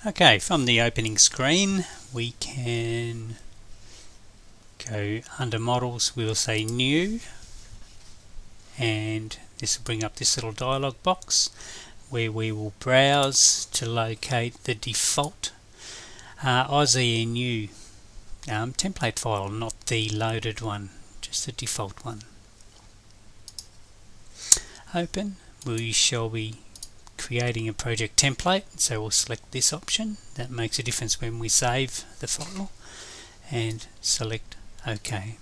Okay, from the opening screen we can go under models, we will say new, and this will bring up this little dialog box where we will browse to locate the default AussieNU template file, not the loaded one, just the default one. Open. We shall be creating a project template, so we'll select this option. That makes a difference when we save the file, and select OK.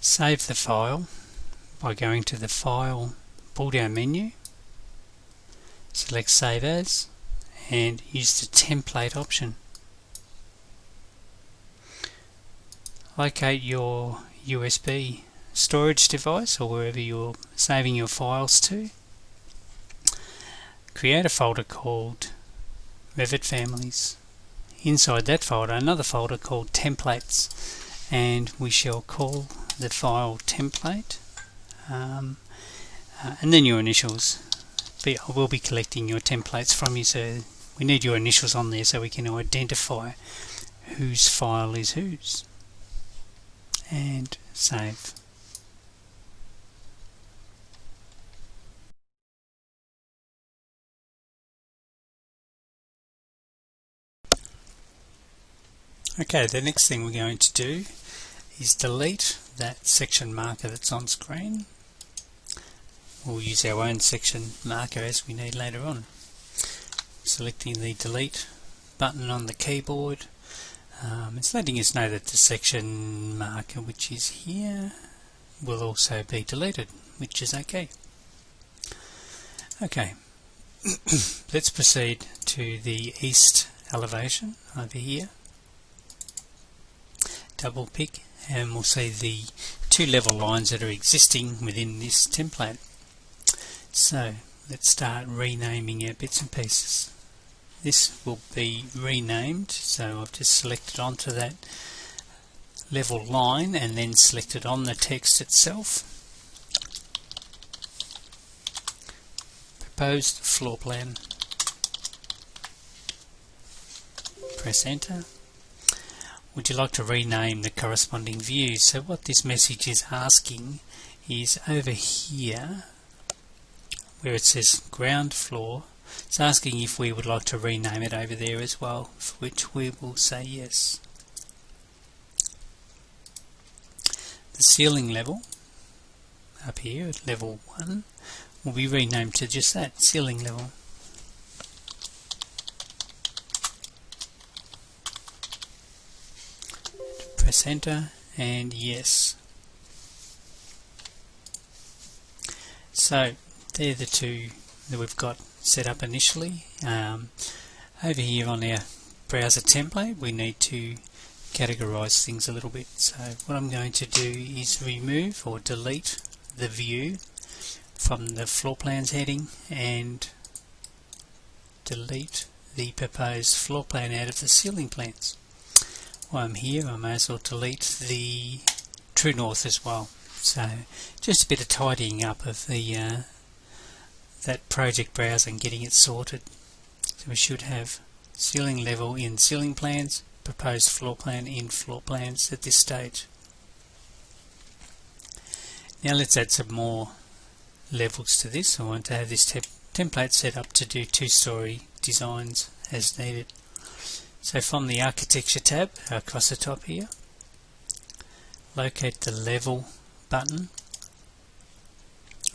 Save the file by going to the File pull-down menu, select Save As, and use the template option. Locate your USB storage device or wherever you're saving your files to. Create a folder called Revit Families. Inside that folder, another folder called Templates, and we shall call the file template, and then your initials. We'll be collecting your templates from you, so we need your initials on there so we can identify whose file is whose. And save. Okay, the next thing we're going to do is delete that section marker that's on screen. We'll use our own section marker as we need later on. Selecting the delete button on the keyboard, it's letting us know that the section marker, which is here, will also be deleted, which is okay. Okay, let's proceed to the east elevation over here. Double pick and we'll see the two level lines that are existing within this template. So let's start renaming our bits and pieces. This will be renamed, so I've just selected onto that level line and then selected on the text itself. Proposed floor plan. Press enter. Would you like to rename the corresponding view? So what this message is asking is over here where it says ground floor, it's asking if we would like to rename it over there as well, for which we will say yes. The ceiling level up here at level 1 will be renamed to just that, ceiling level. Press enter and yes. So they're the two that we've got set up initially. Over here on our browser template we need to categorize things a little bit. So what I'm going to do is remove or delete the view from the floor plans heading and delete the proposed floor plan out of the ceiling plans. While I'm here, I may as well delete the True North as well. So just a bit of tidying up of the that project browser and getting it sorted. So we should have ceiling level in ceiling plans, proposed floor plan in floor plans at this stage. Now let's add some more levels to this. I want to have this template set up to do two-story designs as needed. So from the architecture tab across the top here, locate the level button,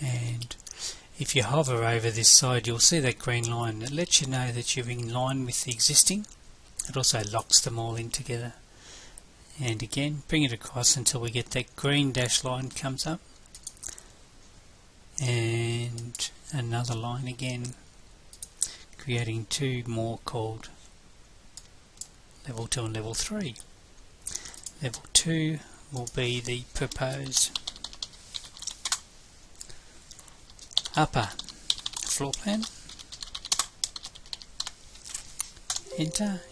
and if you hover over this side you'll see that green line that lets you know that you're in line with the existing. It also locks them all in together, and again bring it across until we get that green dash line comes up and another line again, creating two more called level 2 and level 3. Level 2 will be the proposed upper floor plan. Enter.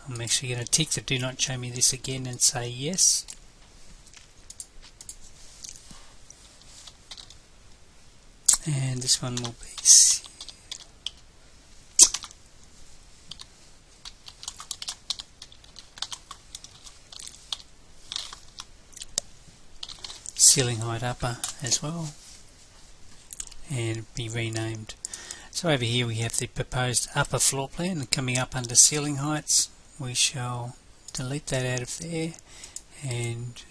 I'm actually going to tick the do not show me this again and say yes. And this one will be ceiling height upper as well, and be renamed. So over here we have the proposed upper floor plan, and coming up under ceiling heights we shall delete that out of there and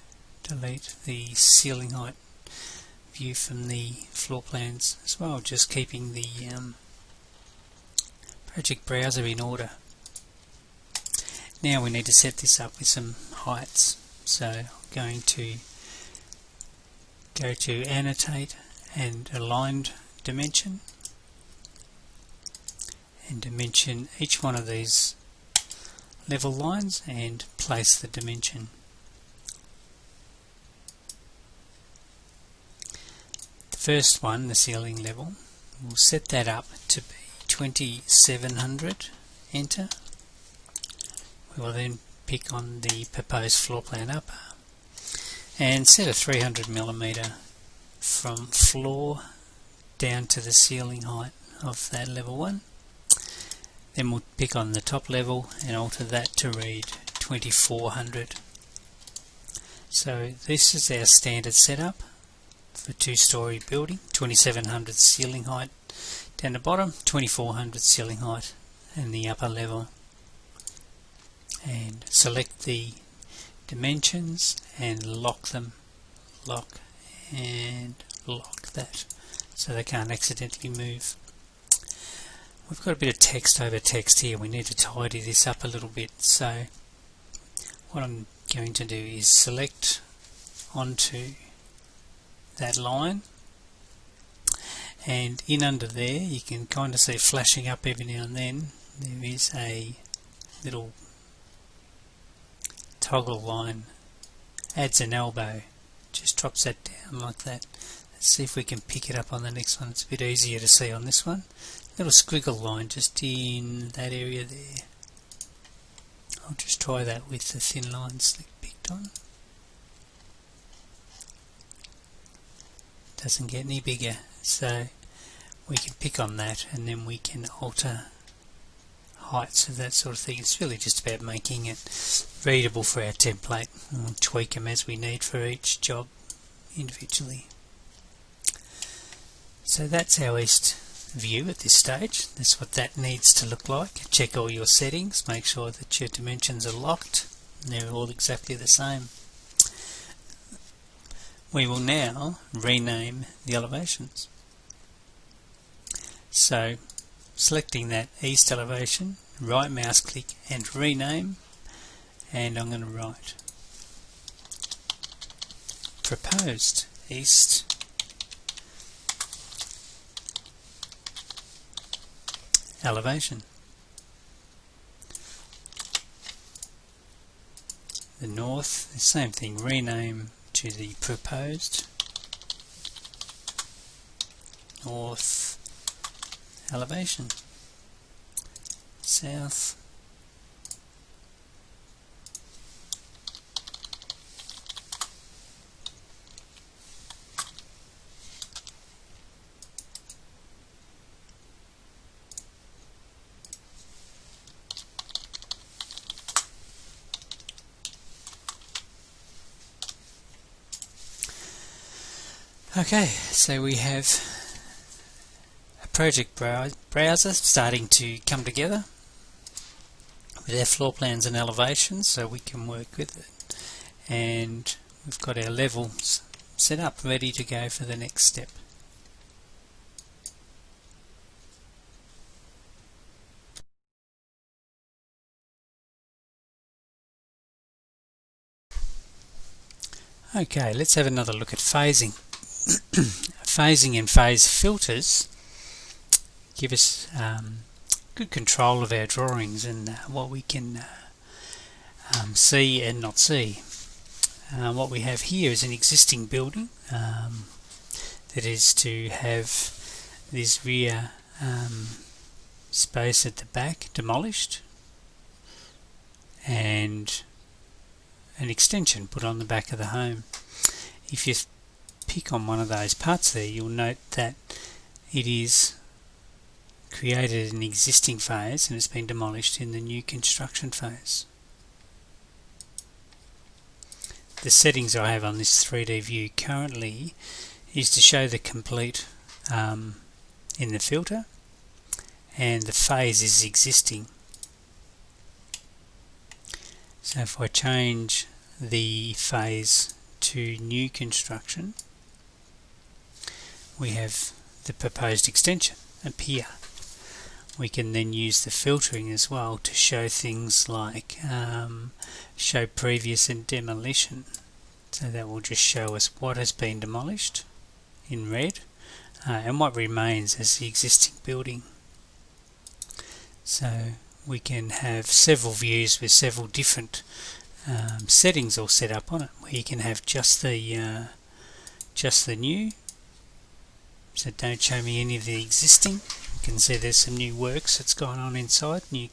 delete the ceiling height view from the floor plans as well, just keeping the project browser in order. Now we need to set this up with some heights, so I'm going to go to annotate and aligned dimension, and dimension each one of these level lines and place the dimension. The first one, the ceiling level, we'll set that up to be 2700, enter. We will then pick on the proposed floor plan upper and set a 300mm from floor down to the ceiling height of that level 1. Then we'll pick on the top level and alter that to read 2400. So this is our standard setup for 2-story building. 2700 ceiling height down the bottom, 2400 ceiling height in the upper level. And select the dimensions and lock them, lock and lock that, so they can't accidentally move. We've got a bit of text over text here. We need to tidy this up a little bit, so what I'm going to do is select onto that line, and in under there you can kind of see flashing up every now and then there is a little toggle line, adds an elbow, just drops that down like that. Let's see if we can pick it up on the next one. It's a bit easier to see on this one. Little squiggle line just in that area there. I'll just try that with the thin lines that picked on. Doesn't get any bigger, so we can pick on that and then we can alter heights of that sort of thing. It's really just about making it readable for our template. We'll tweak them as we need for each job individually. So that's our east view at this stage. That's what that needs to look like. Check all your settings, make sure that your dimensions are locked and they're all exactly the same. We will now rename the elevations. So selecting that east elevation, right mouse click and rename, and I'm going to write proposed east elevation. The north, the same thing, rename to the proposed north elevation. South Okay, so we have a project browser starting to come together with our floor plans and elevations, so we can work with it. And we've got our levels set up, ready to go for the next step. Okay, let's have another look at phasing. Phasing and phase filters give us good control of our drawings and what we can see and not see. What we have here is an existing building that is to have this rear space at the back demolished, and an extension put on the back of the home. If you pick on one of those parts there, you'll note that it is created an existing phase and it's been demolished in the new construction phase. The settings I have on this 3D view currently is to show the complete in the filter, and the phase is existing. So if I change the phase to new construction, we have the proposed extension appear. We can then use the filtering as well to show things like show previous and demolition. So that will just show us what has been demolished in red and what remains as the existing building. So we can have several views with several different settings all set up on it, where you can have just the new. So don't show me any of the existing. You can see there's some new works that's gone on inside. New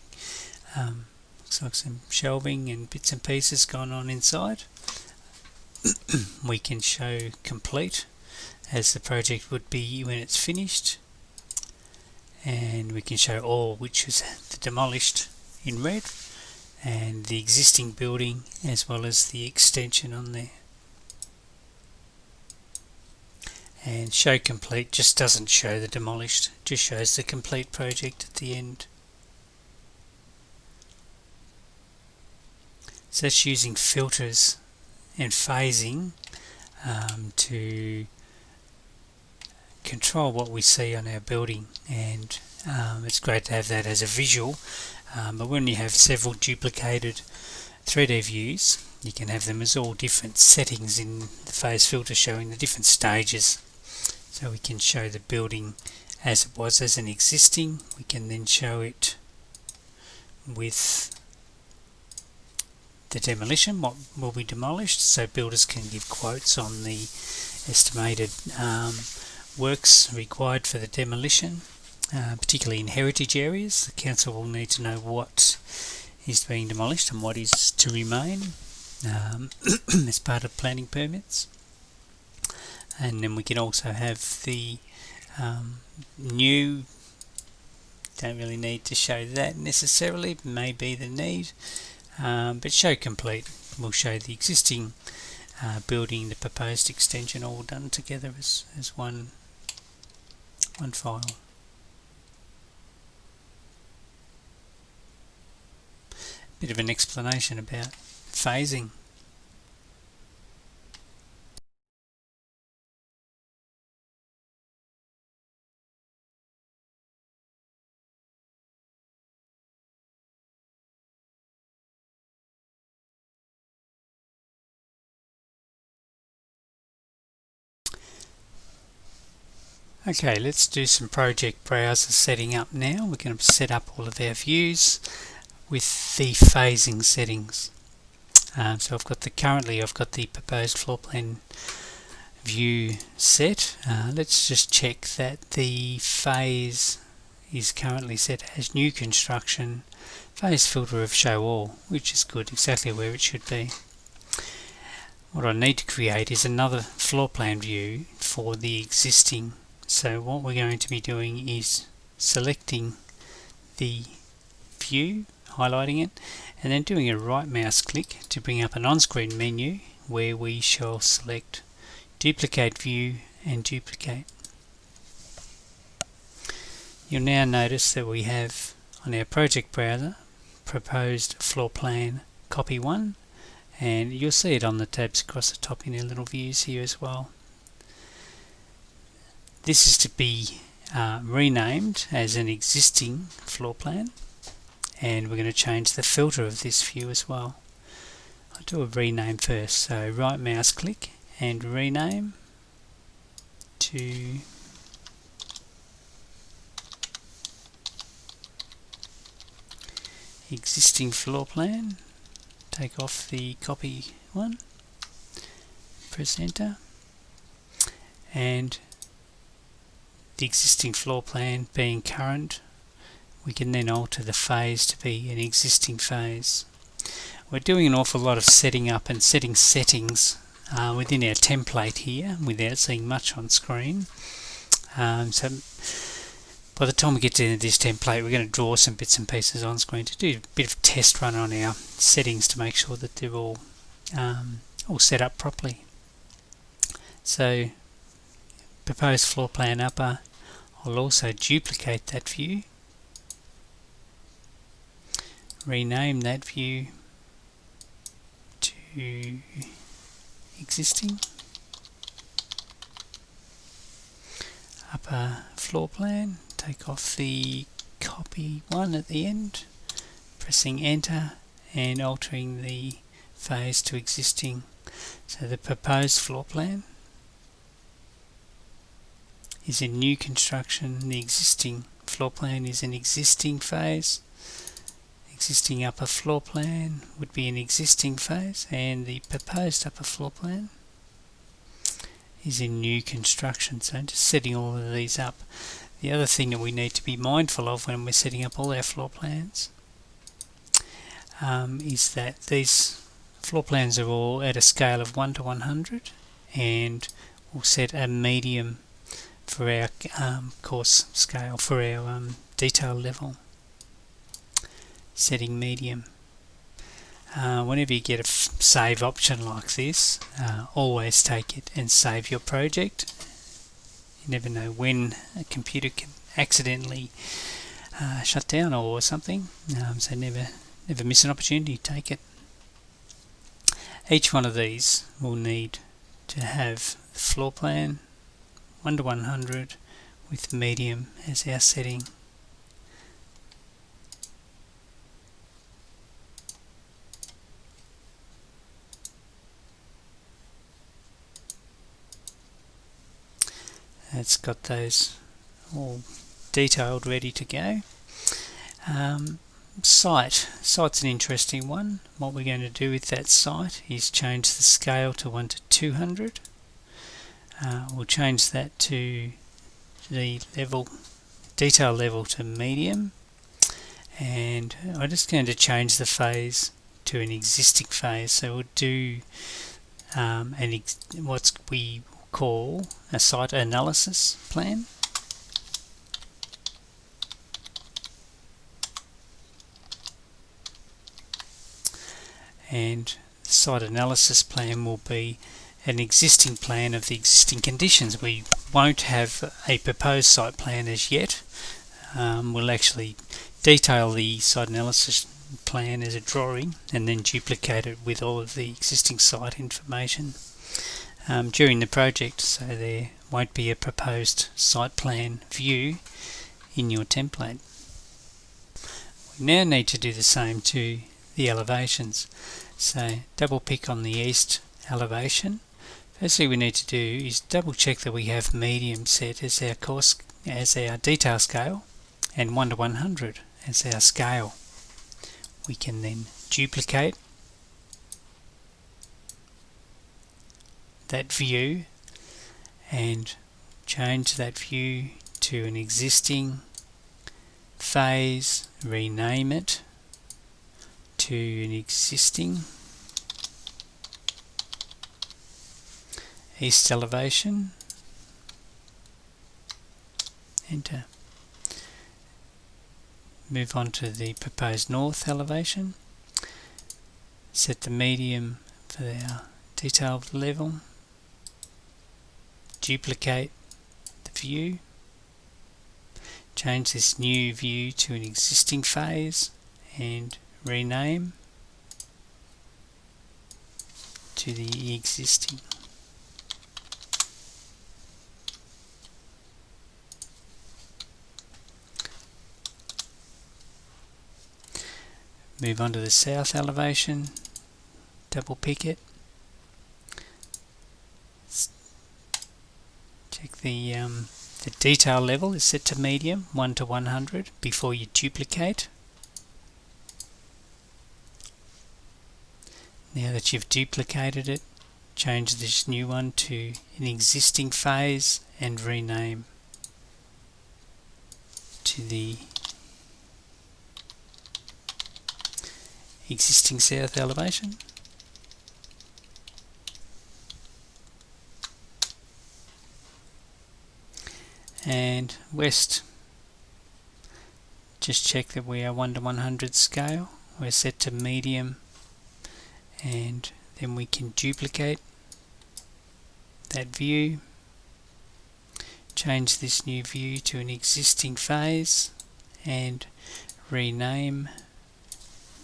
looks like some shelving and bits and pieces going on inside. We can show complete as the project would be when it's finished, and we can show all, which is the demolished in red, and the existing building as well as the extension on there. And show complete just doesn't show the demolished, just shows the complete project at the end. So that's using filters and phasing to control what we see on our building, and it's great to have that as a visual, but when you have several duplicated 3D views, you can have them as all different settings in the phase filter, showing the different stages. So we can show the building as it was as an existing. We can then show it with the demolition, what will be demolished, so builders can give quotes on the estimated works required for the demolition, particularly in heritage areas. The council will need to know what is being demolished and what is to remain as part of planning permits. And then we can also have the new, don't really need to show that necessarily, may be the need, but show complete will show the existing building, the proposed extension, all done together as one file. Bit of an explanation about phasing. Okay, let's do some project browser setting up now. We're going to set up all of our views with the phasing settings. So I've got the proposed floor plan view set. Let's just check that the phase is currently set as new construction, phase filter of show all, which is good, exactly where it should be. What I need to create is another floor plan view for the existing. So what we're going to be doing is selecting the view, highlighting it, and then doing a right mouse click to bring up an on-screen menu where we shall select duplicate view and duplicate. You'll now notice that we have on our project browser proposed floor plan copy 1, and you'll see it on the tabs across the top in our little views here as well. This is to be renamed as an existing floor plan, and we're going to change the filter of this view as well. I'll do a rename first, so right mouse click and rename to existing floor plan. Take off the copy one, press enter, and the existing floor plan being current, we can then alter the phase to be an existing phase. We're doing an awful lot of setting up and setting settings within our template here without seeing much on screen. So by the time we get to this template, we're going to draw some bits and pieces on screen to do a bit of test run on our settings to make sure that they're all set up properly. So proposed floor plan upper, I'll also duplicate that view, rename that view to existing, upper floor plan, take off the copy one at the end, pressing enter and altering the phase to existing. So the proposed floor plan is in new construction, the existing floor plan is in existing phase, existing upper floor plan would be an existing phase, and the proposed upper floor plan is in new construction. So just setting all of these up. The other thing that we need to be mindful of when we're setting up all our floor plans is that these floor plans are all at a scale of 1 to 100, and we'll set a medium for our course scale, for our detail level. Setting medium. Whenever you get a save option like this, always take it and save your project. You never know when a computer can accidentally shut down or something, so never miss an opportunity, take it. Each one of these will need to have the floor plan 1 to 100 with medium as our setting. It's got those all detailed, ready to go. Site's an interesting one. What we're going to do with that site is change the scale to 1 to 200. We'll change that to the detail level to medium, and I'm just going to change the phase to an existing phase. So we'll do what we call a site analysis plan. And the site analysis plan will be an existing plan of the existing conditions. We won't have a proposed site plan as yet. We'll actually detail the site analysis plan as a drawing and then duplicate it with all of the existing site information during the project, so there won't be a proposed site plan view in your template. We now need to do the same to the elevations. So double pick on the east elevation. Firstly, we need to do is double check that we have medium set as our detail scale and 1 to 100 as our scale. We can then duplicate that view and change that view to an existing phase, rename it to an existing east elevation, enter. Move on to the proposed north elevation, set the medium for our detail level, duplicate the view, change this new view to an existing phase and rename to the existing. Move on to the south elevation, double pick it, check the detail level is set to medium, 1 to 100 before you duplicate. Now that you've duplicated it, change this new one to an existing phase and rename to the existing south elevation. And west, just check that we are 1:100 scale. We're set to medium, and then we can duplicate that view, change this new view to an existing phase, and rename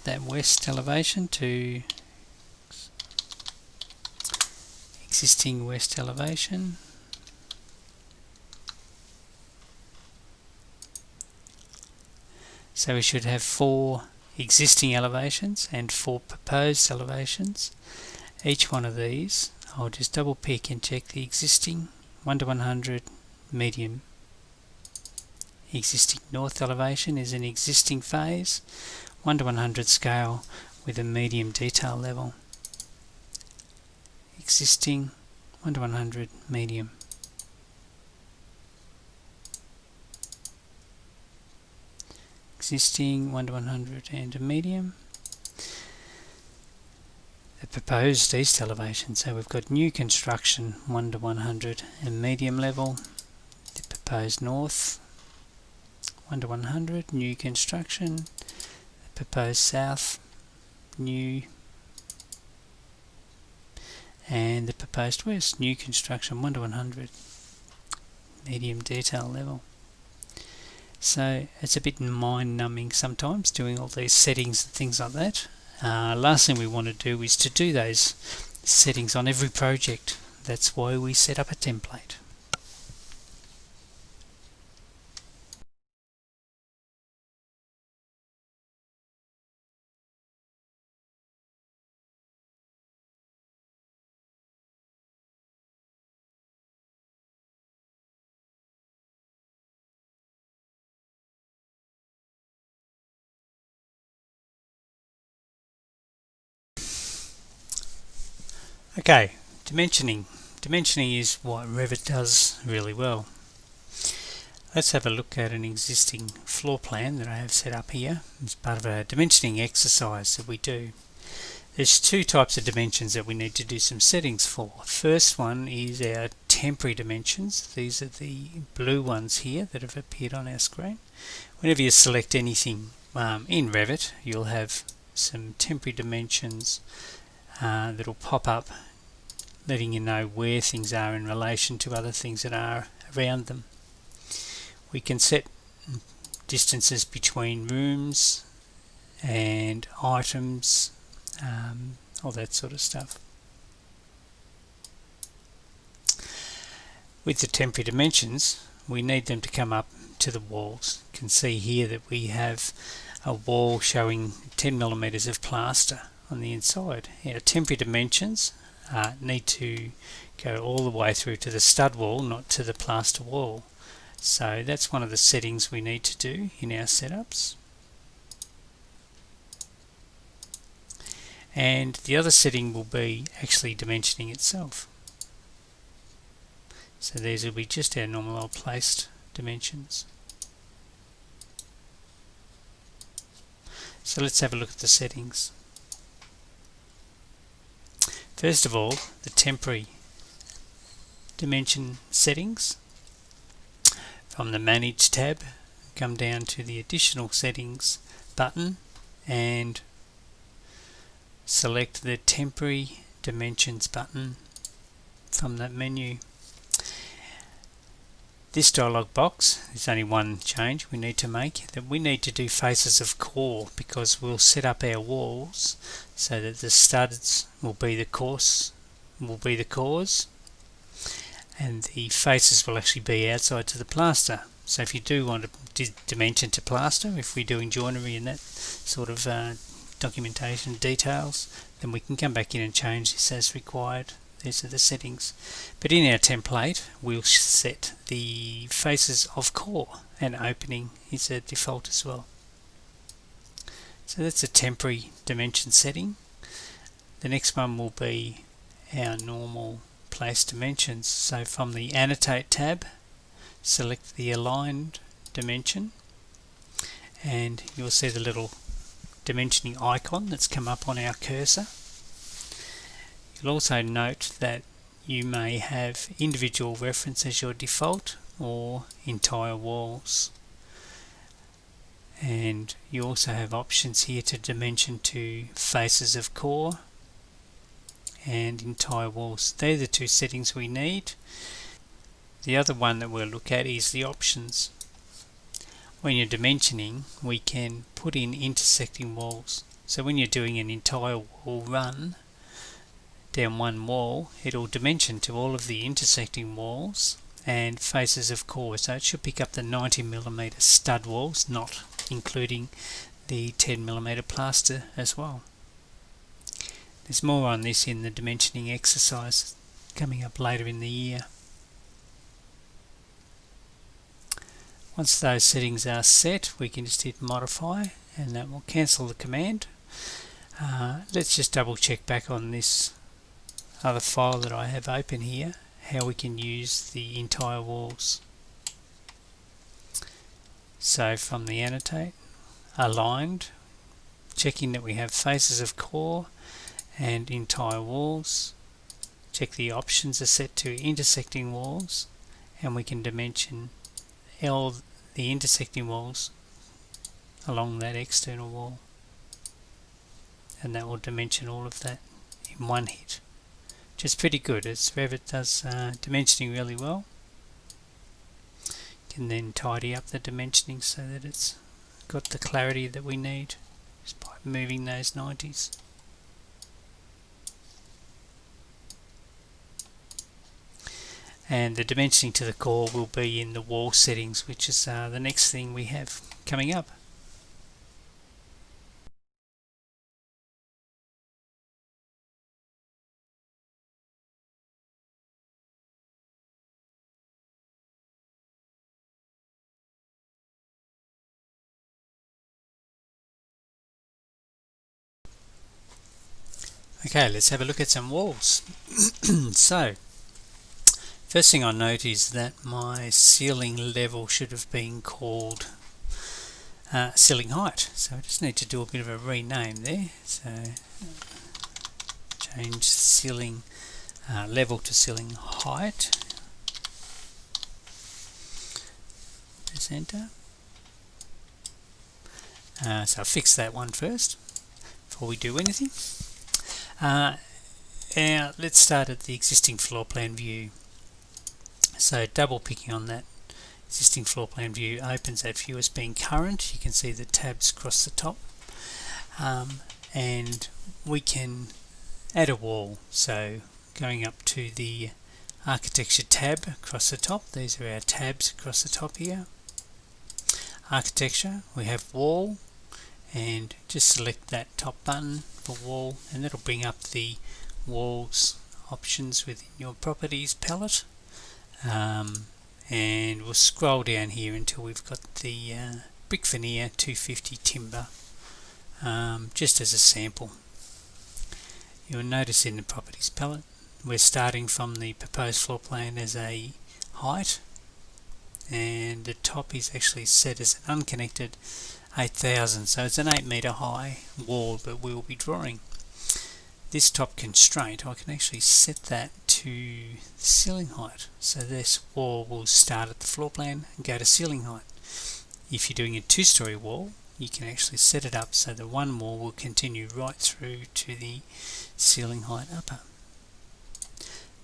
that west elevation to existing west elevation. So we should have 4 existing elevations and 4 proposed elevations. Each one of these, I'll just double pick and check the existing 1:100 medium. Existing north elevation is an existing phase, 1:100 scale with a medium detail level. Existing 1:100 medium. Existing 1:100 and a medium. The proposed east elevation, so we've got new construction 1:100 and medium level. The proposed north 1:100 new construction. The proposed south new, and the proposed west new construction 1:100 medium detail level. So it's a bit mind-numbing sometimes doing all these settings and things like that. Last thing we want to do is to do those settings on every project. That's why we set up a template. Okay, dimensioning. Dimensioning is what Revit does really well. Let's have a look at an existing floor plan that I have set up here as part of a dimensioning exercise that we do. There's 2 types of dimensions that we need to do some settings for. First one is our temporary dimensions. These are the blue ones here that have appeared on our screen. Whenever you select anything in Revit, you'll have some temporary dimensions that will pop up, letting you know where things are in relation to other things that are around them. We can set distances between rooms and items, all that sort of stuff. With the temporary dimensions, we need them to come up to the walls. You can see here that we have a wall showing 10mm of plaster on the inside. Our temporary dimensions need to go all the way through to the stud wall, not to the plaster wall. So that's one of the settings we need to do in our setups. And the other setting will be actually dimensioning itself. So these will be just our normal old placed dimensions. So let's have a look at the settings. First of all, the temporary dimension settings. From the Manage tab, come down to the Additional Settings button and select the Temporary Dimensions button from that menu. This dialog box, there's only one change we need to make, that we need to do faces of core, because we'll set up our walls so that the studs will be the cores, and the faces will actually be outside to the plaster. So if you do want to dimension to plaster, if we're doing joinery and that sort of documentation details, then we can come back in and change this as required. These are the settings. But in our template, we'll set the faces of core, and opening is a default as well. So that's a temporary dimension setting. The next one will be our normal place dimensions. So from the Annotate tab, select the aligned dimension, and you'll see the little dimensioning icon that's come up on our cursor. You'll also note that you may have individual reference as your default or entire walls. And you also have options here to dimension to faces of core and entire walls. They're the two settings we need. The other one that we'll look at is the options. When you're dimensioning, we can put in intersecting walls. So when you're doing an entire wall run down one wall, it'll dimension to all of the intersecting walls and faces of core. So it should pick up the 90mm stud walls, not including the 10mm plaster as well. There's more on this in the dimensioning exercise coming up later in the year. Once those settings are set, we can just hit modify and that will cancel the command. Let's just double check back on this other file that I have open here, how we can use the entire walls. So from the annotate, aligned, checking that we have faces of core and entire walls. Check the options are set to intersecting walls, and we can dimension the intersecting walls along that external wall, and that will dimension all of that in one hit, which is pretty good. Revit does dimensioning really well. You can then tidy up the dimensioning so that it's got the clarity that we need just by moving those 90s. And the dimensioning to the core will be in the wall settings, which is the next thing we have coming up. Okay, let's have a look at some walls. So, first thing I note is that my ceiling level should have been called ceiling height. So I just need to do a bit of a rename there. So change ceiling level to ceiling height. Press enter. So I'll fix that one first before we do anything. Now let's start at the existing floor plan view. So double picking on that existing floor plan view opens that view as being current. You can see the tabs across the top, and we can add a wall. So going up to the architecture tab across the top, these are our tabs across the top here. Architecture, we have wall, and just select that top button for wall, and that'll bring up the walls options within your properties palette. And we'll scroll down here until we've got the brick veneer 250 timber, just as a sample. You'll notice in the properties palette we're starting from the proposed floor plan as a height, and the top is actually set as an unconnected 8000, so it's an 8 meter high wall that we'll be drawing. This top constraint, I can actually set that to the ceiling height, so this wall will start at the floor plan and go to ceiling height. If you're doing a two-story wall, you can actually set it up so the one wall will continue right through to the ceiling height upper.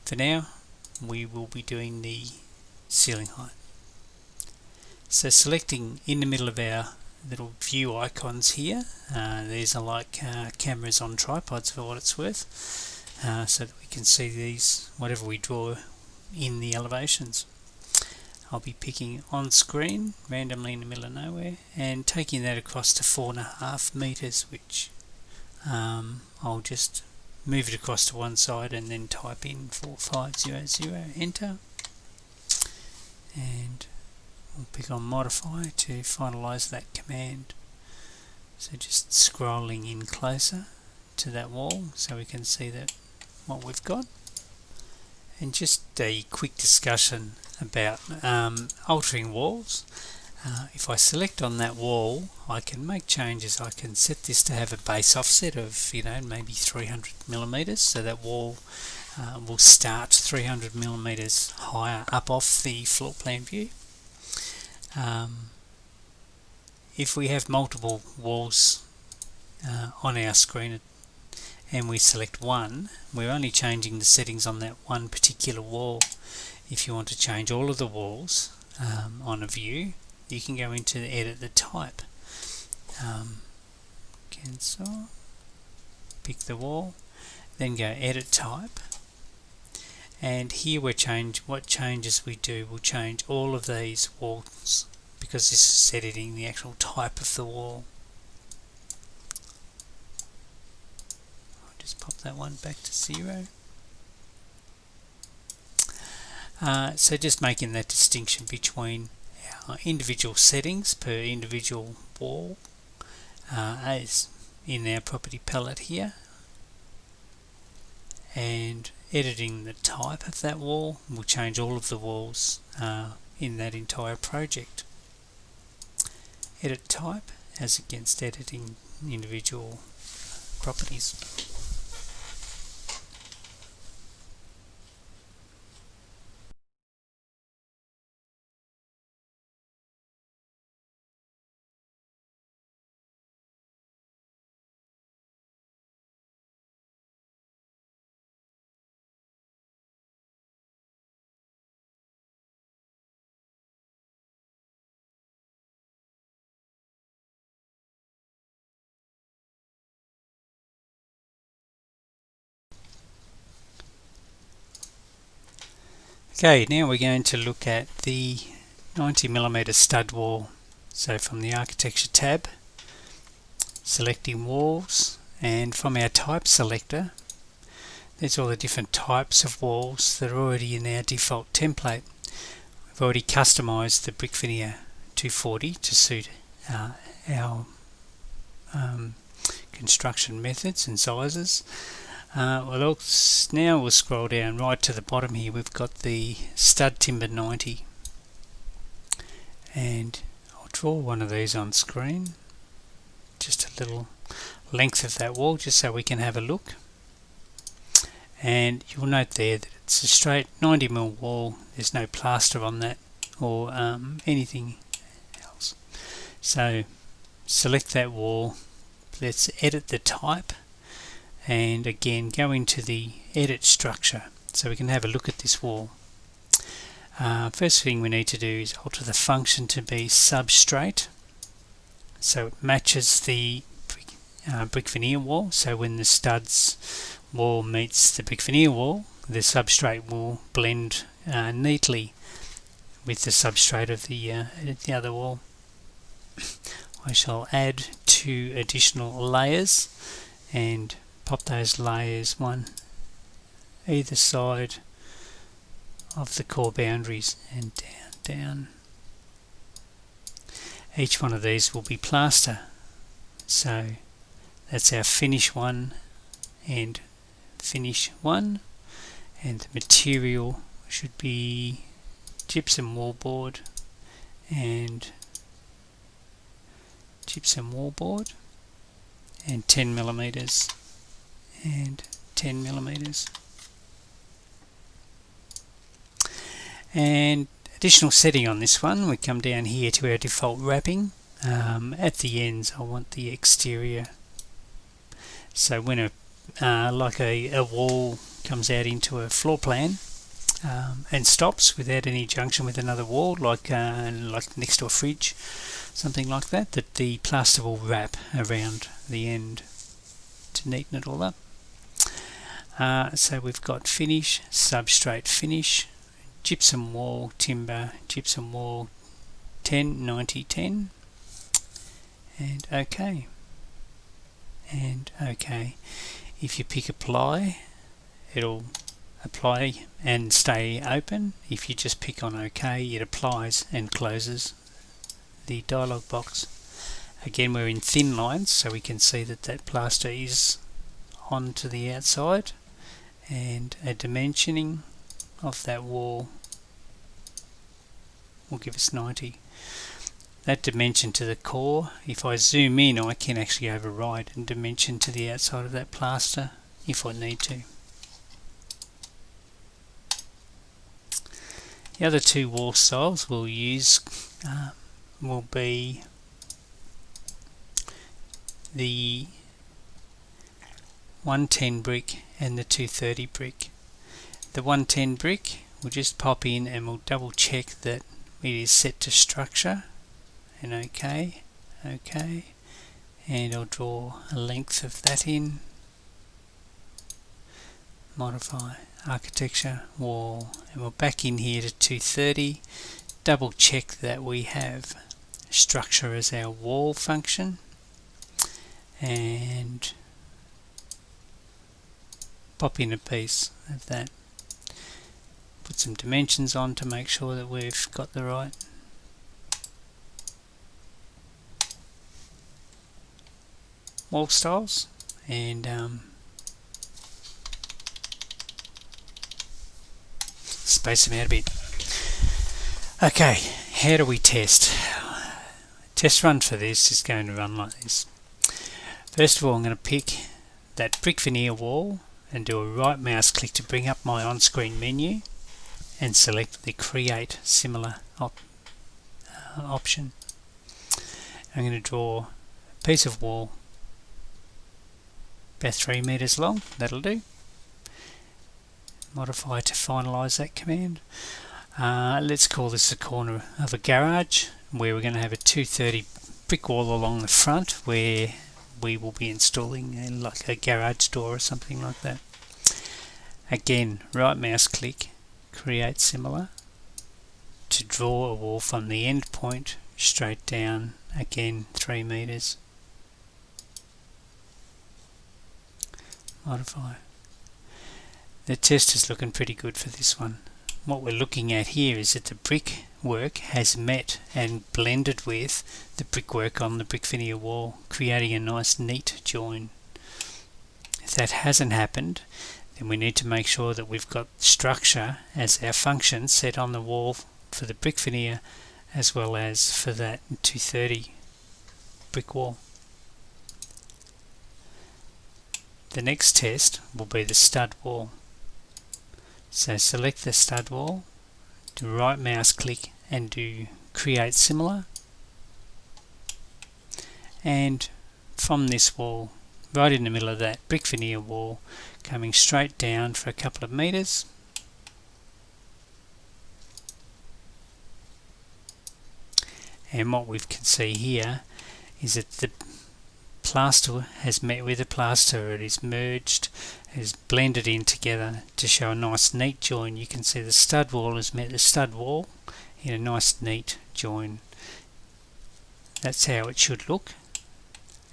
For now, we will be doing the ceiling height. So selecting in the middle of our little view icons here, these are like cameras on tripods for what it's worth, so that we can see these, whatever we draw in the elevations. I'll be picking on screen randomly in the middle of nowhere and taking that across to 4.5 meters, which I'll just move it across to one side and then type in 4500, enter, and we'll pick on modify to finalize that command. So just scrolling in closer to that wall so we can see that what we've got. And just a quick discussion about altering walls. If I select on that wall, I can make changes. I can set this to have a base offset of, maybe 300 millimeters, so that wall will start 300 millimeters higher up off the floor plan view. If we have multiple walls on our screen and we select one, we're only changing the settings on that one particular wall. If you want to change all of the walls on a view, you can go into edit the type, cancel, pick the wall, then go edit type, and here what changes we do will change all of these walls, because this is editing the actual type of the wall. I'll just pop that one back to 0. So just making that distinction between our individual settings per individual wall as in our property palette here, and editing the type of that wall will change all of the walls in that entire project. Edit type as against editing individual properties. Okay, now we're going to look at the 90mm stud wall. So from the architecture tab, selecting walls, and from our type selector, there's all the different types of walls that are already in our default template. We've already customized the brick veneer 240 to suit our construction methods and sizes. Now we'll scroll down right to the bottom here. We've got the stud timber 90, and I'll draw one of these on screen, just a little length of that wall, just so we can have a look. And you'll note there that it's a straight 90mm wall. There's no plaster on that or anything else. So select that wall, let's edit the type, and again go into the edit structure so we can have a look at this wall. First thing we need to do is alter the function to be substrate, so it matches the brick veneer wall. So when the studs wall meets the brick veneer wall, the substrate will blend neatly with the substrate of the other wall. I shall add 2 additional layers and pop those layers one either side of the core boundaries, and down. Each one of these will be plaster. So that's our finish 1 and finish 1, and the material should be gypsum wallboard and gypsum wallboard, and 10mm and 10mm. And additional setting on this one, we come down here to our default wrapping. At the ends I want the exterior, so when a wall comes out into a floor plan and stops without any junction with another wall, like next to a fridge, something like that, that the plaster will wrap around the end to neaten it all up. So we've got finish, substrate finish, gypsum wall timber, gypsum wall 10, 90, 10, and OK. And OK. If you pick apply, it'll apply and stay open. If you just pick on OK, it applies and closes the dialog box. Again, we're in thin lines, so we can see that that plaster is onto the outside, and a dimensioning of that wall will give us 90. that dimension to the core. If I zoom in, I can actually override and dimension to the outside of that plaster if I need to. The other two wall styles we'll use will be the 110 brick and the 230 brick. The 110 brick we'll just pop in and we'll double check that it is set to structure, and OK, and I'll draw a length of that in, modify architecture, wall, and we're back in here to 230, double check that we have structure as our wall function, and pop in a piece of that. Put some dimensions on to make sure that we've got the right wall styles, and space them out a bit. Okay, how do we test? Test run for this is going to run like this. First of all, I'm going to pick that brick veneer wall and do a right mouse click to bring up my on-screen menu and select the create similar option. I'm going to draw a piece of wall about 3 meters long, that'll do. Modify to finalize that command. Let's call this the corner of a garage where we're going to have a 230 brick wall along the front where we will be installing like a garage door or something like that. Again, right mouse click, create similar, to draw a wall from the end point straight down, again 3 meters. Modify. The test is looking pretty good for this one. What we're looking at here is that the brickwork has met and blended with the brickwork on the brick veneer wall, creating a nice neat join. If that hasn't happened, then we need to make sure that we've got structure as our function set on the wall for the brick veneer as well as for that 230 brick wall. The next test will be the stud wall. So select the stud wall, do right mouse click and do create similar, and from this wall, right in the middle of that brick veneer wall, coming straight down for a couple of meters, and what we can see here is that the plaster has met with the plaster, it is merged, it is blended in together to show a nice neat join. You can see the stud wall has met the stud wall in a nice neat join. That's how it should look.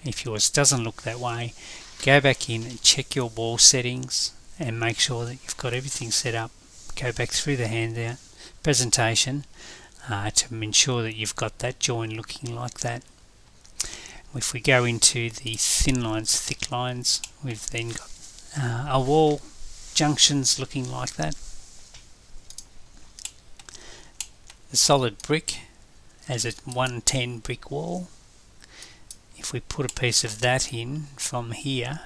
If yours doesn't look that way, go back in and check your wall settings and make sure that you've got everything set up. Go back through the handout presentation to ensure that you've got that join looking like that. If we go into the thin lines, thick lines, we've then got our wall junctions looking like that. The solid brick as a 110 brick wall. If we put a piece of that in from here,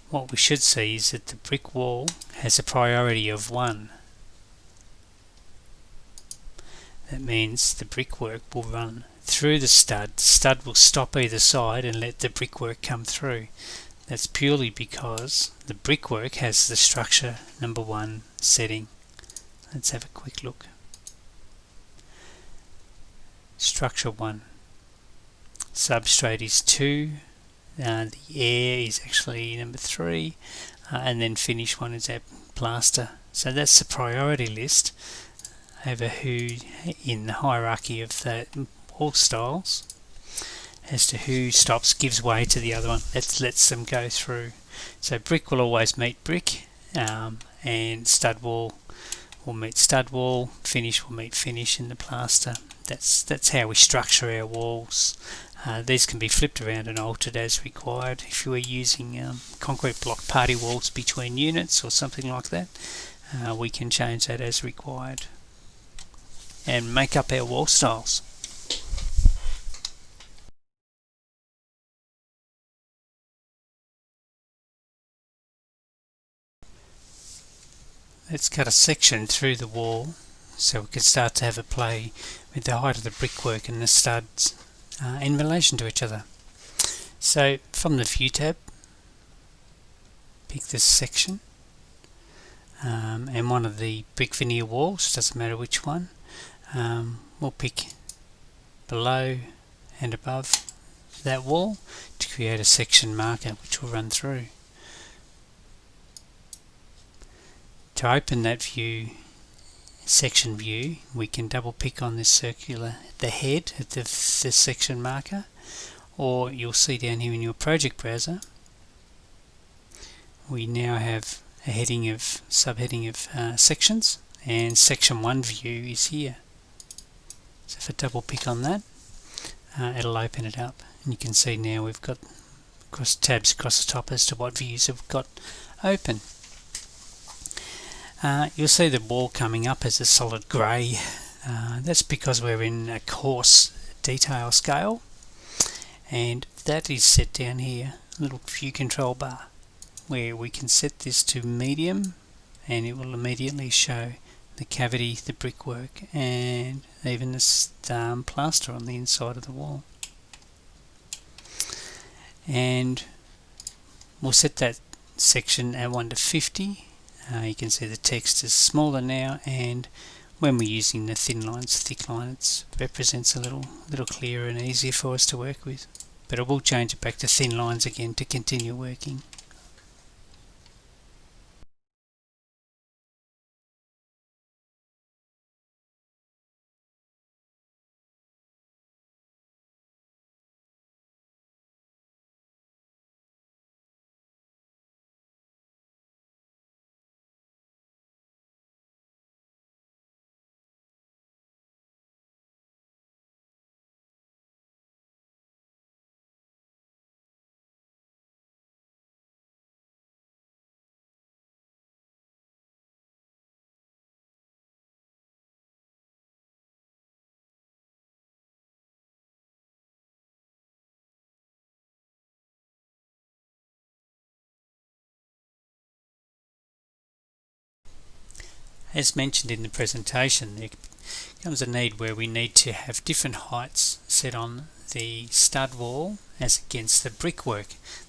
what we should see is that the brick wall has a priority of 1. That means the brickwork will run through the stud. The stud will stop either side and let the brickwork come through. That's purely because the brickwork has the structure number 1 setting. Let's have a quick look. Structure 1. Substrate is 2. The air is actually number 3. And then finish 1 is our plaster. So that's the priority list over who in the hierarchy of the wall styles as to who stops, gives way to the other one, lets them go through. So brick will always meet brick, and stud wall will meet stud wall, finish will meet finish in the plaster. That's how we structure our walls. These can be flipped around and altered as required. If you were using concrete block party walls between units or something like that, we can change that as required. and make up our wall styles. Let's cut a section through the wall so we can start to have a play with the height of the brickwork and the studs in relation to each other. So from the View tab, pick this section and one of the brick veneer walls, doesn't matter which one. We'll pick below and above that wall to create a section marker which will run through. To open that section view, we can double pick on this the head of the section marker, or you'll see down here in your project browser we now have a subheading of sections, and section 1 view is here. So if I double pick on that, it'll open it up, and you can see now we've got tabs across the top as to what views we've got open. You'll see the wall coming up as a solid grey. That's because we're in a coarse detail scale, and that is set down here, a little view control bar, where we can set this to medium and it will immediately show the cavity, the brickwork, and even the plaster on the inside of the wall. And we'll set that section at 1 to 50. You can see the text is smaller now, and when we're using the thin lines, thick line, it represents a little clearer and easier for us to work with. But I will change it back to thin lines again to continue working. As mentioned in the presentation, there comes a need where we need to have different heights set on the stud wall as against the brickwork.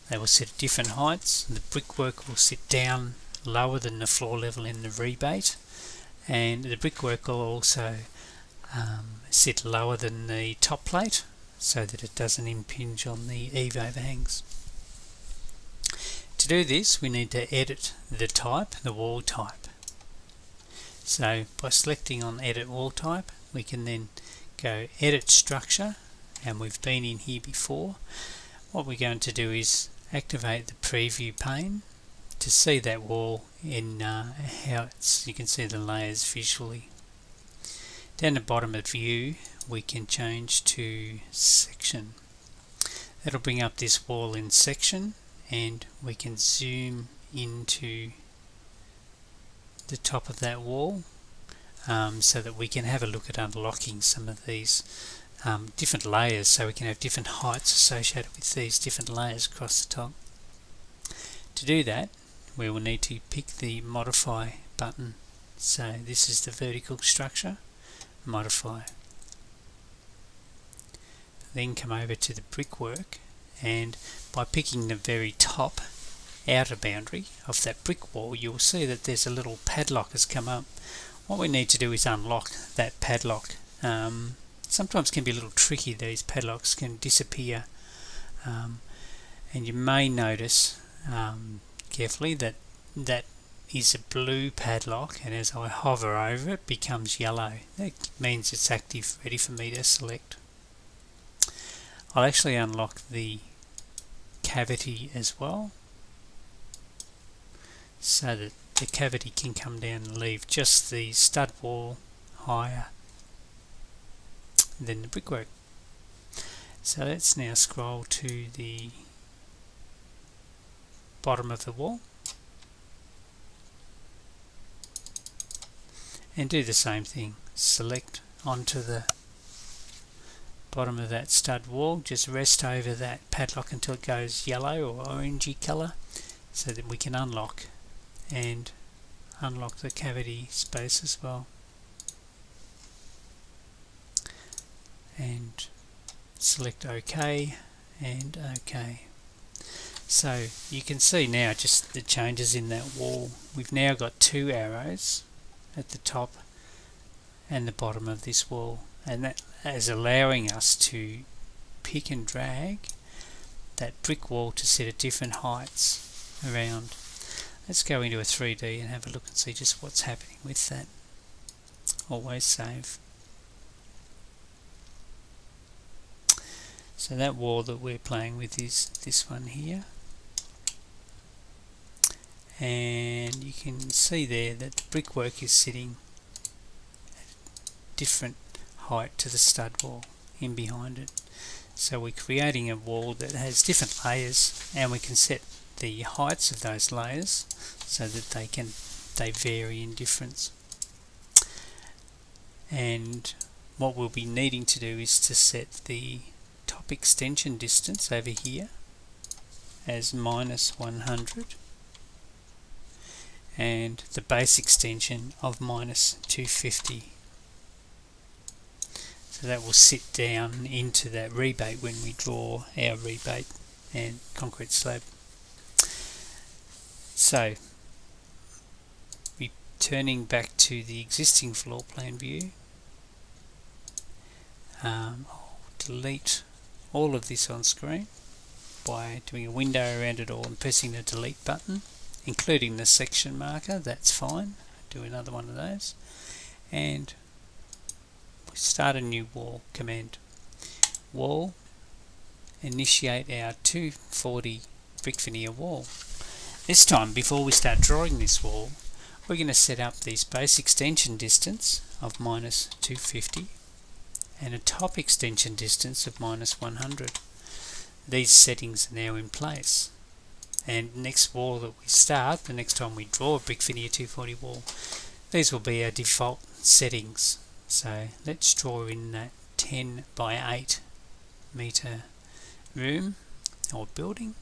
They will sit at different heights. The brickwork will sit down lower than the floor level in the rebate, and the brickwork will also sit lower than the top plate so that it doesn't impinge on the eave overhangs. To do this, we need to edit the wall type. So by selecting on Edit Wall Type, we can then go Edit Structure, and we've been in here before. What we're going to do is activate the preview pane to see that wall in how you can see the layers visually. Down the bottom of View, we can change to Section. That'll bring up this wall in Section, and we can zoom into the top of that wall so that we can have a look at unlocking some of these different layers, so we can have different heights associated with these different layers across the top. To do that, we will need to pick the Modify button. So this is the vertical structure, Modify. Then come over to the brickwork, and by picking the very top outer boundary of that brick wall, you'll see that there's a little padlock has come up. What we need to do is unlock that padlock. Sometimes can be a little tricky, these padlocks can disappear, and you may notice carefully that is a blue padlock, and as I hover over it becomes yellow. That means it's active, ready for me to select. I'll actually unlock the cavity as well, so that the cavity can come down and leave just the stud wall higher than the brickwork. So let's now scroll to the bottom of the wall and do the same thing. Select onto the bottom of that stud wall. Just rest over that padlock until it goes yellow or orangey colour, so that we can unlock the cavity space as well. And select OK and OK. So you can see now just the changes in that wall. We've now got two arrows at the top and the bottom of this wall, and that is allowing us to pick and drag that brick wall to set at different heights around. Let's go into a 3D and have a look and see just what's happening with that. Always save. So that wall that we're playing with is this one here, and you can see there that the brickwork is sitting at a different height to the stud wall in behind it. So we're creating a wall that has different layers, and we can set the heights of those layers so that they vary in difference. And what we'll be needing to do is to set the top extension distance over here as -100 and the base extension of -250. So that will sit down into that rebate when we draw our rebate and concrete slab. So returning back to the existing floor plan view, I'll delete all of this on screen by doing a window around it all and pressing the delete button, including the section marker. That's fine. Do another one of those, and we start a new wall command. Wall, initiate our 240 brick veneer wall. This time, before we start drawing this wall, we're going to set up this base extension distance of -250 and a top extension distance of -100. These settings are now in place, and next wall that we start, the next time we draw a brick veneer 240 wall, these will be our default settings. So let's draw in that 10 by 8 metre room or building.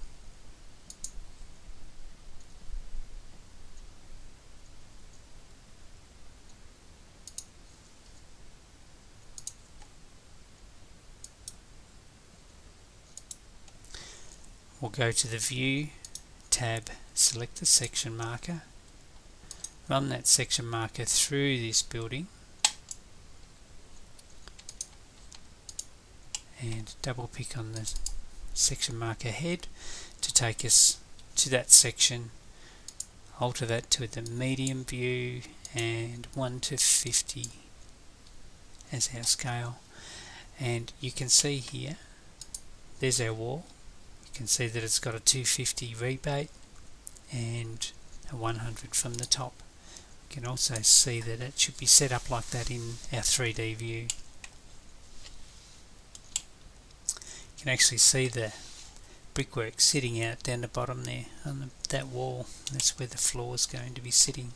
We'll go to the View tab, select the section marker, run that section marker through this building, and double click on the section marker head to take us to that section. Alter that to the medium view and 1:50 as our scale, and you can see here there's our wall. You can see that it's got a 250 rebate and a 100 from the top. You can also see that it should be set up like that in our 3D view. You can actually see the brickwork sitting out down the bottom there on that wall. That's where the floor is going to be sitting.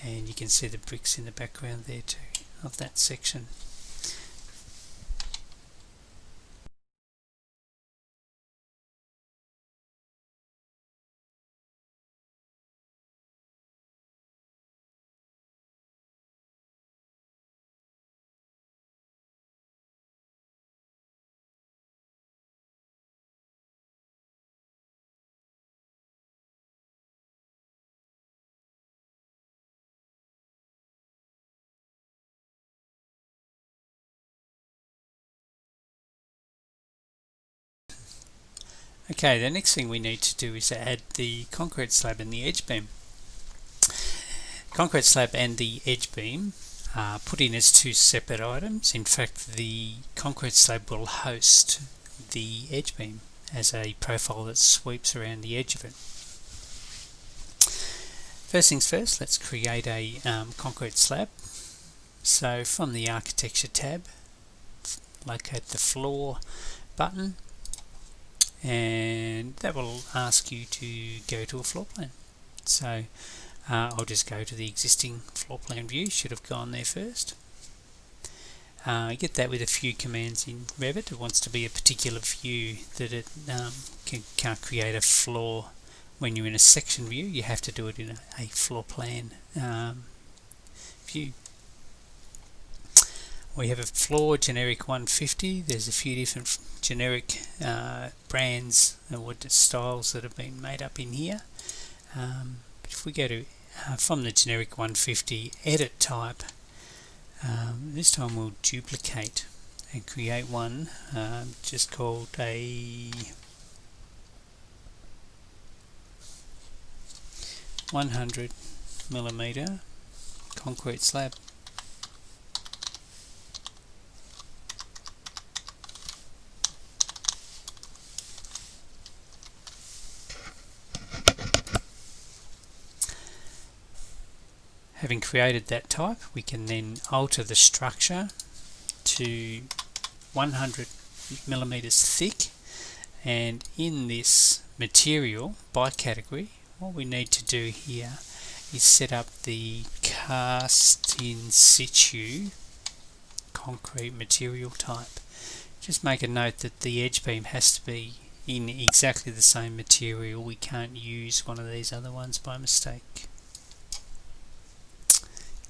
And you can see the bricks in the background there too of that section. Okay, the next thing we need to do is add the concrete slab and the edge beam. Concrete slab and the edge beam are put in as two separate items. In fact, the concrete slab will host the edge beam as a profile that sweeps around the edge of it. First things first, let's create a concrete slab. So from the Architecture tab, locate the Floor button, and and that will ask you to go to a floor plan. So I'll just go to the existing floor plan view. Should have gone there first. Get that with a few commands in Revit. It wants to be a particular view that it can't create a floor when you're in a section view. You have to do it in a floor plan view. We have a floor generic 150. There's a few different generic brands or styles that have been made up in here. But if we go to from the generic 150 edit type, this time we'll duplicate and create one just called a 100mm concrete slab. Having created that type, we can then alter the structure to 100mm thick, and in this material by category, what we need to do here is set up the cast in situ concrete material type. Just make a note that the edge beam has to be in exactly the same material. We can't use one of these other ones by mistake.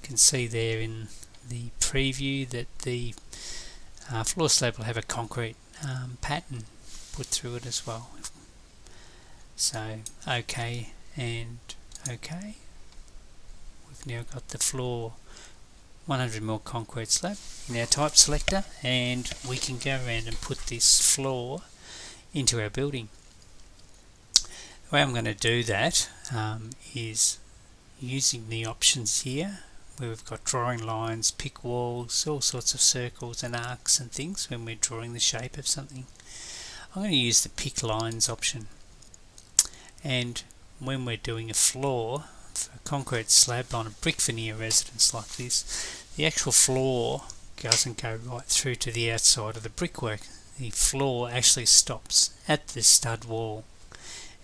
You can see there in the preview that the floor slab will have a concrete pattern put through it as well. So OK and OK. We've now got the floor 100mm concrete slab in our type selector, and we can go around and put this floor into our building. The way I'm going to do that is using the options here, where we've got drawing lines, pick walls, all sorts of circles and arcs and things when we're drawing the shape of something. I'm going to use the pick lines option, and when we're doing a floor for a concrete slab on a brick veneer residence like this, the actual floor doesn't go right through to the outside of the brickwork. The floor actually stops at the stud wall,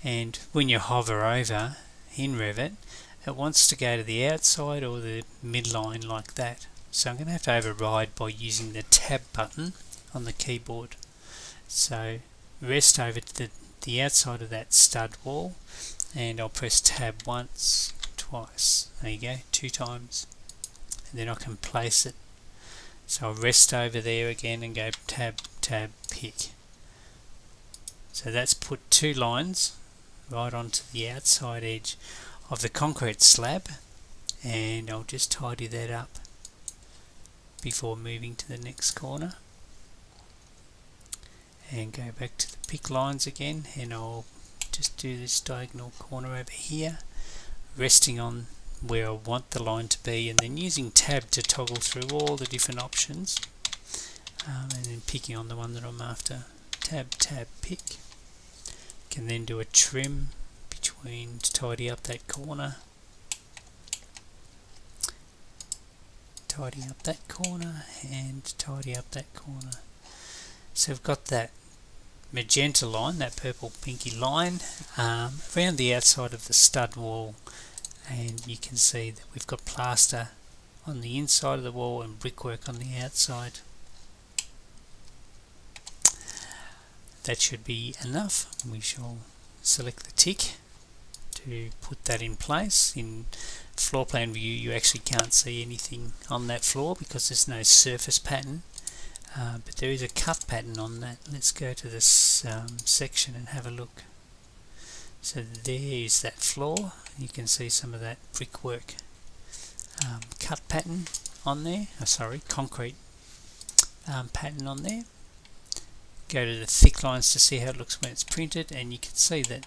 and when you hover over in Revit, it wants to go to the outside or the midline like that. So I'm going to have to override by using the tab button on the keyboard. So rest over to the outside of that stud wall, and I'll press tab once, twice, there you go, 2 times, and then I can place it. So I'll rest over there again and go tab, tab, pick. So that's put 2 lines right onto the outside edge of the concrete slab, and I'll just tidy that up before moving to the next corner, and go back to the pick lines again, and I'll just do this diagonal corner over here, resting on where I want the line to be, and then using tab to toggle through all the different options, and then picking on the one that I'm after. Tab, tab, pick. Can then do a trim between to tidy up that corner, tidy up that corner, and tidy up that corner. So we've got that magenta line, that purple pinky line, around the outside of the stud wall, and you can see that we've got plaster on the inside of the wall and brickwork on the outside. That should be enough. We shall select the tick to put that in place. In floor plan view you actually can't see anything on that floor because there's no surface pattern, but there is a cut pattern on that. Let's go to this section and have a look. So there is that floor. You can see some of that brickwork cut pattern on there, concrete pattern on there. Go to the thick lines to see how it looks when it's printed, and you can see that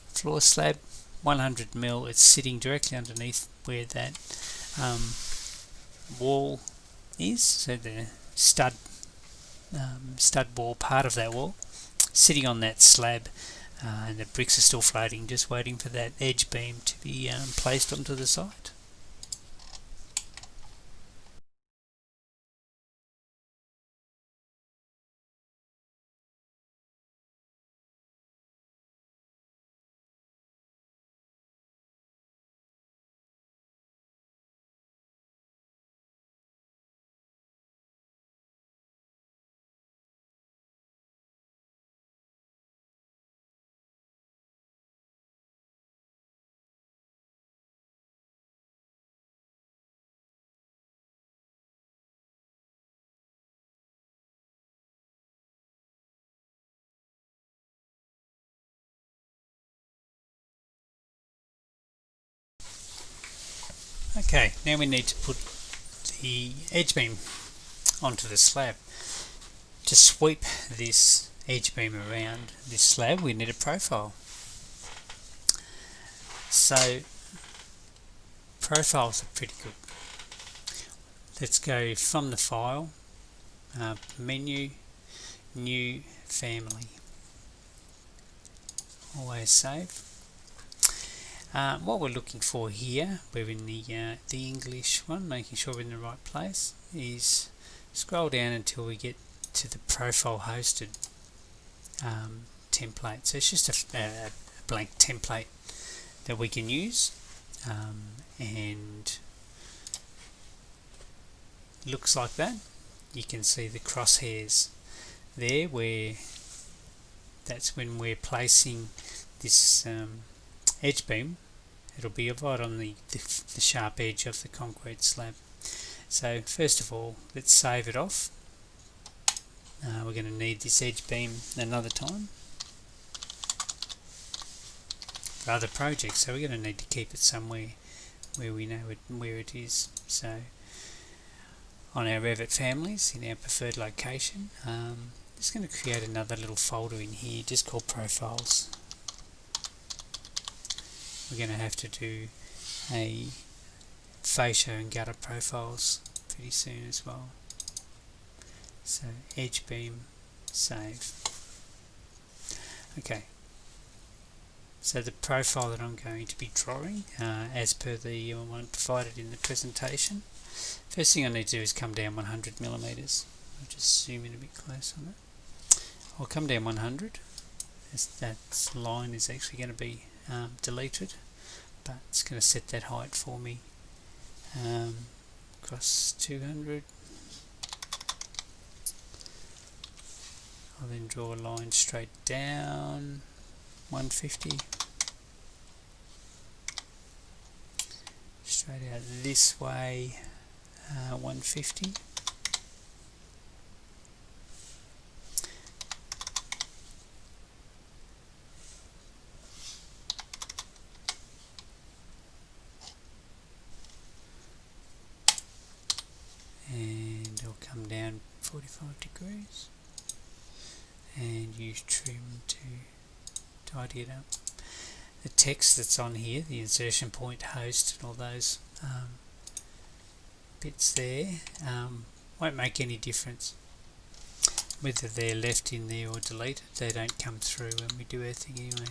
floor slab 100mm, it's sitting directly underneath where that wall is, so the stud wall, part of that wall, sitting on that slab, and the bricks are still floating, just waiting for that edge beam to be placed onto the site. Okay, now we need to put the edge beam onto the slab. To sweep this edge beam around this slab, we need a profile. So profiles are pretty good. Let's go from the file, menu, new, family. Always save. What we're looking for here, we're in the English one, making sure we're in the right place, is scroll down until we get to the profile hosted template. So it's just a blank template that we can use, and looks like that. You can see the crosshairs there, where that's when we're placing this edge beam. It'll be right on the sharp edge of the concrete slab. So first of all, let's save it off. We're going to need this edge beam another time for other projects, so we're going to need to keep it somewhere where we know where it is. So on our Revit families, in our preferred location, just going to create another little folder in here just called profiles. We're going to have to do a fascia and gutter profiles pretty soon as well. So edge beam, save. Okay, so the profile that I'm going to be drawing, as per the one provided in the presentation, first thing I need to do is come down 100 millimeters. I'll just zoom in a bit close on it. I'll come down 100, as that line is actually going to be deleted, but it's going to set that height for me. Across 200. I'll then draw a line straight down 150, straight out this way 150, and I'll come down 45 degrees and use trim to tidy it up. The text that's on here, the insertion point, host, and all those bits there, won't make any difference whether they're left in there or deleted. They don't come through when we do our thing anyway.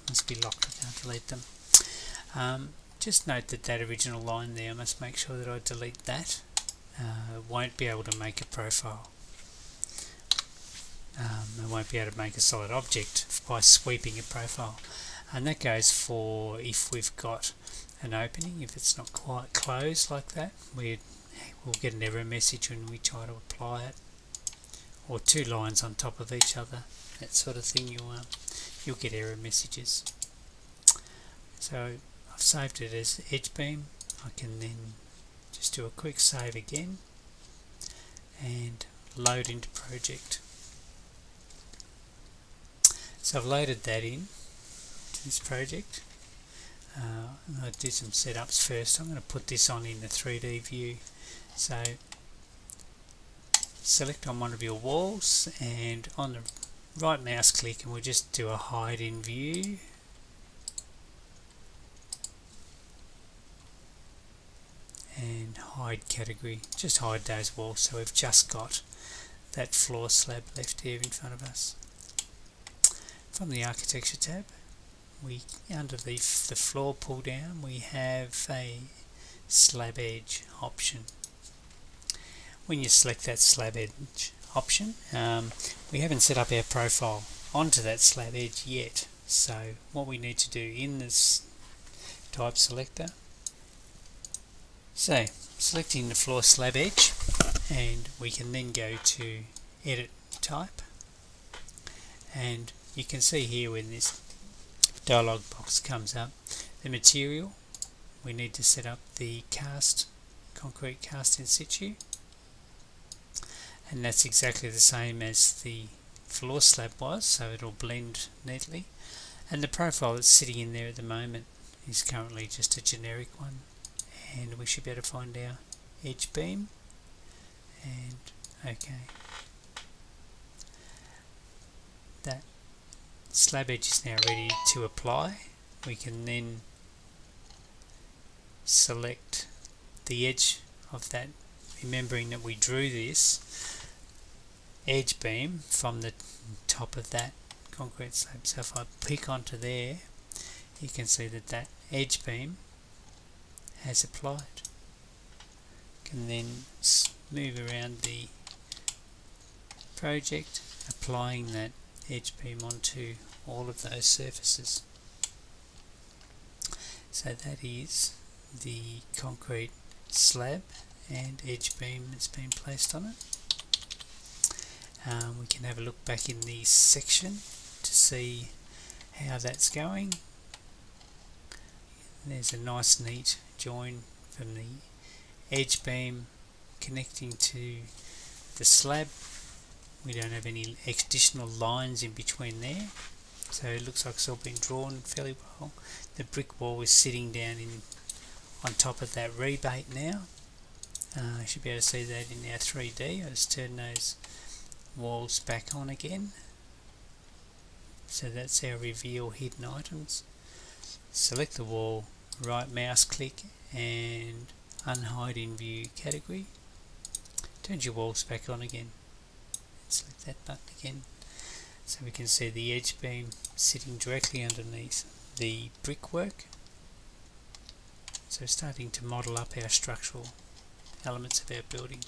Must be locked, I can't delete them. Just note that that original line there, I must make sure that I delete that. Won't be able to make a profile. I won't be able to make a solid object by sweeping a profile, and that goes for if we've got an opening. If it's not quite closed like that, we'll get an error message when we try to apply it, or two lines on top of each other, that sort of thing. You'll get error messages. So I've saved it as edge beam. I can then just do a quick save again and load into project. So I've loaded that in to this project. I'm going to do some setups first. I'm going to put this on in the 3D view. So select on one of your walls, and on the right mouse click, and we'll just do a hide in view. And hide category. Just hide those walls, so we've just got that floor slab left here in front of us. From the architecture tab, we under the floor pull down, we have a slab edge option. When you select that slab edge option, we haven't set up our profile onto that slab edge yet. So what we need to do in this type selector, so selecting the floor slab edge, and we can then go to edit type, and you can see here when this dialog box comes up, the material, we need to set up the concrete cast in situ, and that's exactly the same as the floor slab was, so it'll blend neatly. And the profile that's sitting in there at the moment is currently just a generic one, and we should be able to find our edge beam, and okay, that slab edge is now ready to apply. We can then select the edge of that, remembering that we drew this edge beam from the top of that concrete slab. So if I pick onto there, you can see that that edge beam has applied. Can then move around the project, applying that edge beam onto all of those surfaces. So that is the concrete slab and edge beam that's been placed on it. We can have a look back in the section to see how that's going. There's a nice neat join from the edge beam connecting to the slab. We don't have any additional lines in between there, so it looks like it's all been drawn fairly well. The brick wall is sitting down on top of that rebate now. You should be able to see that in our 3D. I'll just turn those walls back on again. So that's our reveal hidden items. Select the wall, right mouse click and unhide in view category. Turn your walls back on again. Select that button again, so we can see the edge beam sitting directly underneath the brickwork. So starting to model up our structural elements of our building.